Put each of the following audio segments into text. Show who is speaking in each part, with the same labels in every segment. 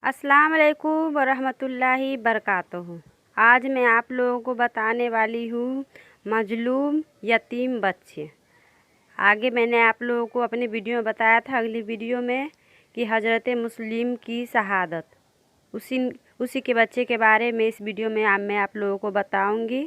Speaker 1: अस्सलाम वालेकुम वरहमतुल्लाहि बरकातुहू। आज मैं आप लोगों को बताने वाली हूँ मजलूम यतीम बच्चे। आगे मैंने आप लोगों को अपने वीडियो में बताया था, अगली वीडियो में, कि हज़रत मुस्लिम की शहादत, उसी के बच्चे के बारे में इस वीडियो में मैं आप लोगों को बताऊंगी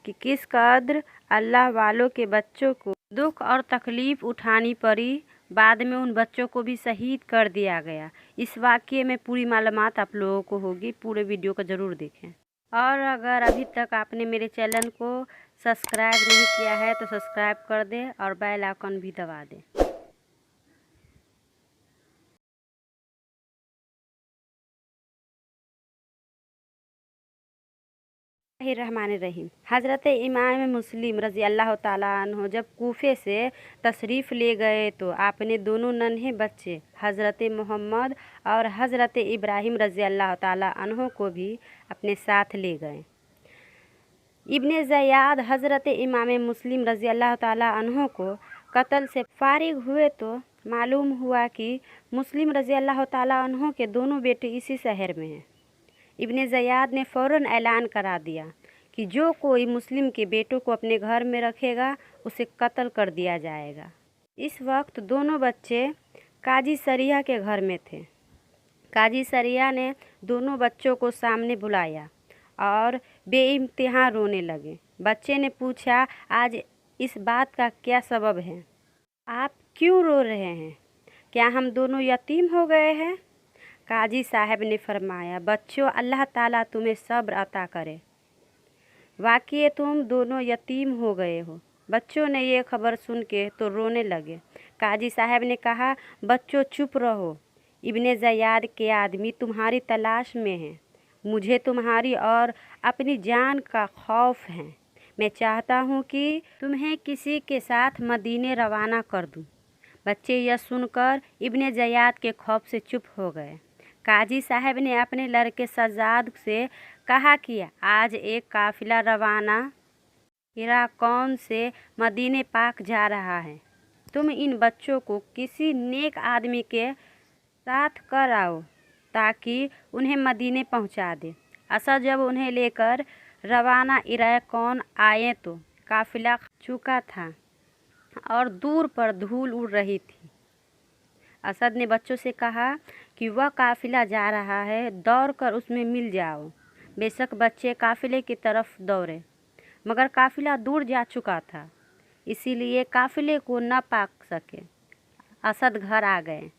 Speaker 1: कि किस कद्र अल्लाह वालों के बच्चों को दुख और तकलीफ़ उठानी पड़ी। बाद में उन बच्चों को भी शहीद कर दिया गया। इस वाक़ये में पूरी मालूमात आप लोगों को होगी, पूरे वीडियो को ज़रूर देखें। और अगर अभी तक आपने मेरे चैनल को सब्सक्राइब नहीं किया है तो सब्सक्राइब कर दें और बेल आइकन भी दबा दें। रहमानिर्रहीम। हज़रत इमाम मुस्लिम रज़ी अल्लाह ताला अन्हो जब कूफे से तशरीफ़ ले गए तो आपने दोनों नन्हे बच्चे हज़रत मोहम्मद और हज़रत इब्राहिम रज़ी अल्लाह ताला अन्हो को भी अपने साथ ले गए। इब्ने ज़याद हज़रत इमाम मुस्लिम रज़ी अल्लाह ताला अन्हो को कत्ल से फारिग हुए तो मालूम हुआ कि मुस्लिम रज़ी अल्लाह ताला अन्हो के दोनों बेटे इसी शहर में हैं। इब्ने ज़याद ने फ़ौरन ऐलान करा दिया कि जो कोई मुस्लिम के बेटों को अपने घर में रखेगा उसे कत्ल कर दिया जाएगा। इस वक्त दोनों बच्चे काजी सरिया के घर में थे। काजी सरिया ने दोनों बच्चों को सामने बुलाया और बेइंतहा रोने लगे। बच्चे ने पूछा, आज इस बात का क्या सबब है? आप क्यों रो रहे हैं? क्या हम दोनों यतीम हो गए हैं? काजी साहब ने फरमाया, बच्चों, अल्लाह ताला तुम्हें सब्र अता करे। वाकई तुम दोनों यतीम हो गए हो। बच्चों ने ये खबर सुन के तो रोने लगे। काजी साहब ने कहा, बच्चों चुप रहो, इब्ने ज़याद के आदमी तुम्हारी तलाश में हैं। मुझे तुम्हारी और अपनी जान का खौफ है। मैं चाहता हूँ कि तुम्हें किसी के साथ मदीने रवाना कर दूँ। बच्चे यह सुनकर इब्ने ज़याद के खौफ से चुप हो गए। काजी साहब ने अपने लड़के सज्जाद से कहा कि आज एक काफिला रवाना इराक़ से मदीने पाक जा रहा है। तुम इन बच्चों को किसी नेक आदमी के साथ कर आओ ताकि उन्हें मदीने पहुंचा दे। असद जब उन्हें लेकर रवाना इराक़ आए तो काफिला चुका था और दूर पर धूल उड़ रही थी। असद ने बच्चों से कहा कि वह काफिला जा रहा है, दौड़कर उसमें मिल जाओ। बेशक बच्चे काफिले की तरफ दौड़े, मगर काफिला दूर जा चुका था, इसीलिए काफिले को न पा सके। असद घर आ गए।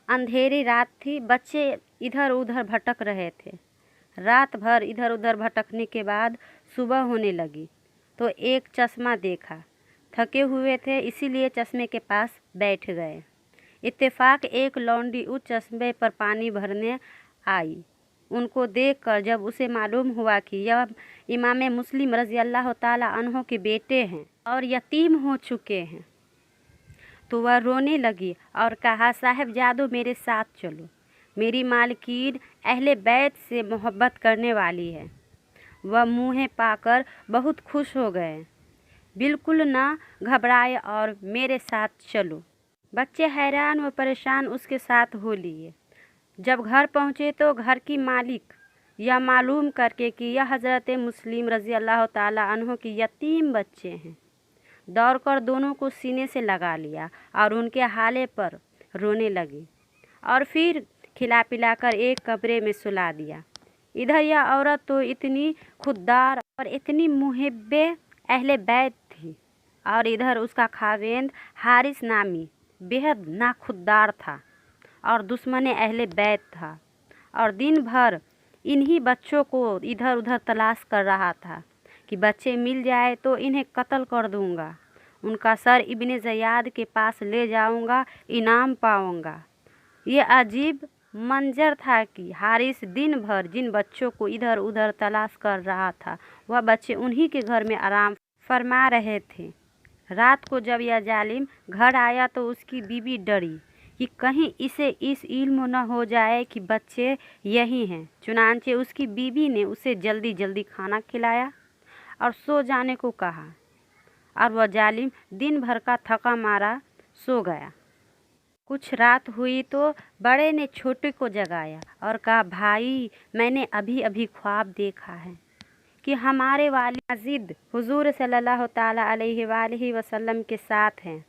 Speaker 1: अंधेरी रात थी। बच्चे इधर उधर भटक रहे थे। रात भर इधर उधर भटकने के बाद सुबह होने लगी तो एक चश्मा देखा। थके हुए थे, इसीलिए चश्मे के पास बैठ गए। इत्तेफाक एक लौंडी उस चश्मे पर पानी भरने आई। उनको देखकर जब उसे मालूम हुआ कि यह इमाम मुस्लिम रज़ी अल्लाह ताला अन्हो के बेटे हैं और यतीम हो चुके हैं, तो वह रोने लगी और कहा, साहबजादों, मेरे साथ चलो। मेरी मालकीन अहले बैत से मोहब्बत करने वाली है। वह मुँह पाकर बहुत खुश हो गए। बिल्कुल ना घबराए और मेरे साथ चलो। बच्चे हैरान व परेशान उसके साथ हो लिए। जब घर पहुँचे तो घर की मालिक यह मालूम करके कि यह हज़रत मुस्लिम रज़ी अल्लाह ताला अन्हो के यतीम बच्चे हैं, दौड़कर दोनों को सीने से लगा लिया और उनके हाले पर रोने लगी और फिर खिला पिलाकर एक कमरे में सुला दिया। इधर यह औरत तो इतनी खुददार और इतनी मुहिब्बे अहले बैत थी और इधर उसका खावेंद हारिस नामी बेहद नाखुददार था और दुश्मन अहले बैत था और दिन भर इन्हीं बच्चों को इधर उधर तलाश कर रहा था कि बच्चे मिल जाए तो इन्हें कत्ल कर दूंगा, उनका सर इब्ने ज़याद के पास ले जाऊंगा, इनाम पाऊंगा। ये अजीब मंजर था कि हारिस दिन भर जिन बच्चों को इधर उधर तलाश कर रहा था, वह बच्चे उन्हीं के घर में आराम फरमा रहे थे। रात को जब यह जालिम घर आया तो उसकी बीवी डरी कि कहीं इसे इस इल्म न हो जाए कि बच्चे यही हैं। चुनांचे उसकी बीवी ने उसे जल्दी जल्दी खाना खिलाया और सो जाने को कहा और वह जालिम दिन भर का थका मारा सो गया। कुछ रात हुई तो बड़े ने छोटे को जगाया और कहा, भाई मैंने अभी अभी ख्वाब देखा है कि हमारे वाली माजिद हुजूर सल्लल्लाहु ताला अलैहि वसल्लम के साथ हैं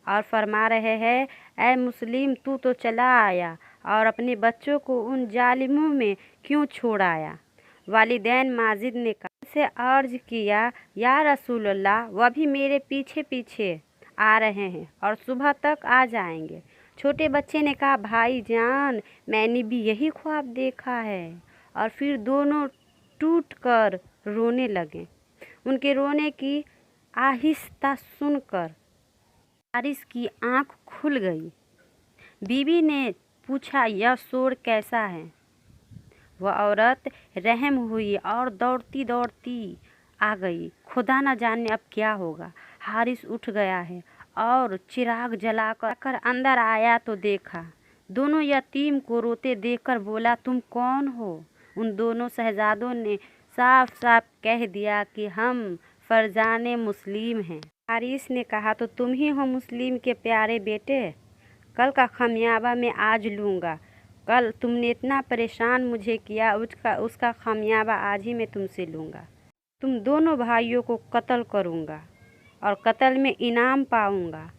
Speaker 1: और फरमा रहे हैं, ऐ मुस्लिम तू तो चला आया और अपने बच्चों को उन जालिमों में क्यों छोड़ आया। वालिदैन माजिद ने से अर्ज किया, या रसूलल्लाह वह भी मेरे पीछे पीछे आ रहे हैं और सुबह तक आ जाएंगे। छोटे बच्चे ने कहा, भाई जान मैंने भी यही ख्वाब देखा है। और फिर दोनों टूट कर रोने लगे। उनके रोने की आहिस्ता सुनकर हारिस की आंख खुल गई। बीवी ने पूछा, यह शोर कैसा है। वह औरत रहम हुई और दौड़ती दौड़ती आ गई। खुदा न जाने अब क्या होगा। हारिस उठ गया है और चिराग जलाकर अंदर आया तो देखा दोनों यतीम को रोते देखकर बोला, तुम कौन हो। उन दोनों शहजादों ने साफ साफ कह दिया कि हम फरजाने मुस्लिम हैं। हारिस ने कहा, तो तुम ही हो मुस्लिम के प्यारे बेटे। कल का खमियाबा मैं आज लूँगा। कल तुमने इतना परेशान मुझे किया, उसका खमियाबा आज ही मैं तुमसे लूँगा। तुम दोनों भाइयों को कत्ल करूँगा और कत्ल में इनाम पाऊँगा।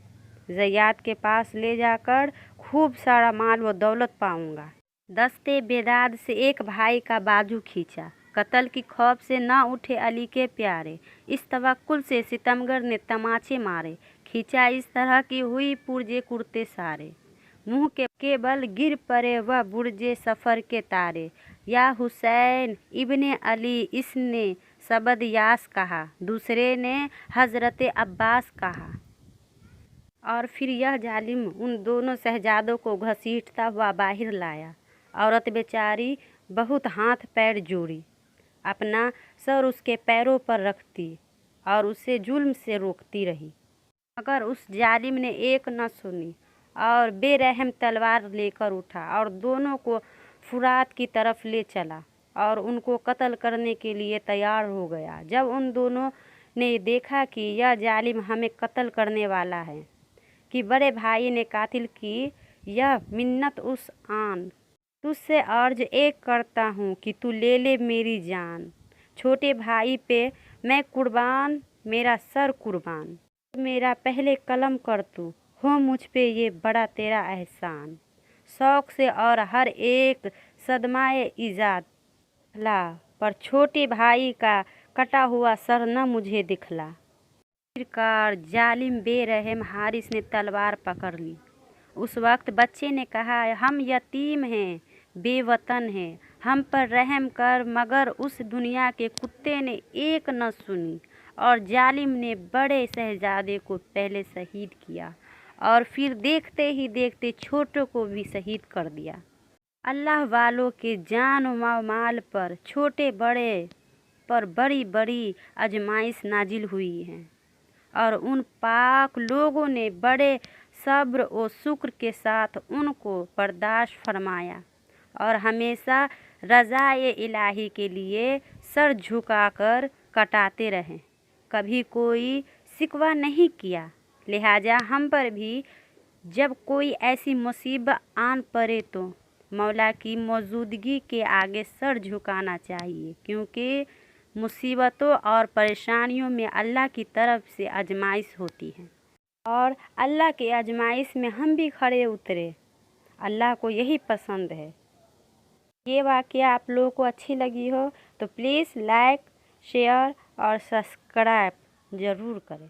Speaker 1: ज़याद के पास ले जाकर खूब सारा माल व दौलत पाऊँगा। दस्ते बेदाद से एक भाई का बाजू खींचा। कत्ल की खौफ से न उठे अली के प्यारे। इस तवक्कुल से सितमगर ने तमाचे मारे। खींचा इस तरह की हुई पुरजे कुर्ते सारे। मुंह के बल गिर पड़े वह बुर्जे सफ़र के तारे। या हुसैन इब्ने अली इसने सबद यास कहा, दूसरे ने हज़रत अब्बास कहा। और फिर यह जालिम उन दोनों शहजादों को घसीटता हुआ बाहर लाया। औरत बेचारी बहुत हाथ पैर जोड़ी, अपना सर उसके पैरों पर रखती और उसे जुल्म से रोकती रही, मगर उस जालिम ने एक न सुनी और बेरहम तलवार लेकर उठा और दोनों को फुरात की तरफ ले चला और उनको कत्ल करने के लिए तैयार हो गया। जब उन दोनों ने देखा कि यह जालिम हमें कत्ल करने वाला है, कि बड़े भाई ने कातिल की यह मिन्नत उस आन, तुझसे अर्ज एक करता हूँ कि तू ले ले मेरी जान। छोटे भाई पे मैं कुर्बान, मेरा सर कुर्बान। मेरा पहले कलम कर तू, हो मुझ पे ये बड़ा तेरा एहसान। शौक़ से और हर एक सदमाए इजाद ला, पर छोटे भाई का कटा हुआ सर न मुझे दिखला। आखिरकार जालिम बेरहम हारिस ने तलवार पकड़ ली। उस वक्त बच्चे ने कहा, हम यतीम हैं, बेवतन हैं, हम पर रहम कर। मगर उस दुनिया के कुत्ते ने एक न सुनी और जालिम ने बड़े शहजादे को पहले शहीद किया और फिर देखते ही देखते छोटों को भी शहीद कर दिया। अल्लाह वालों के जान व माल पर, छोटे बड़े पर बड़ी बड़ी आजमाइश नाजिल हुई है और उन पाक लोगों ने बड़े सब्र और शुक्र के साथ उनको बर्दाश्त फरमाया और हमेशा रज़ाए इलाही के लिए सर झुकाकर कटाते रहें, कभी कोई शिकवा नहीं किया। लिहाजा हम पर भी जब कोई ऐसी मुसीबत आन पड़े तो मौला की मौजूदगी के आगे सर झुकाना चाहिए, क्योंकि मुसीबतों और परेशानियों में अल्लाह की तरफ से आजमाइश होती है और अल्लाह के आजमाइश में हम भी खड़े उतरे। अल्लाह को यही पसंद है। ये वाक़या आप लोगों को अच्छी लगी हो तो प्लीज़ लाइक, शेयर और सब्सक्राइब ज़रूर करें।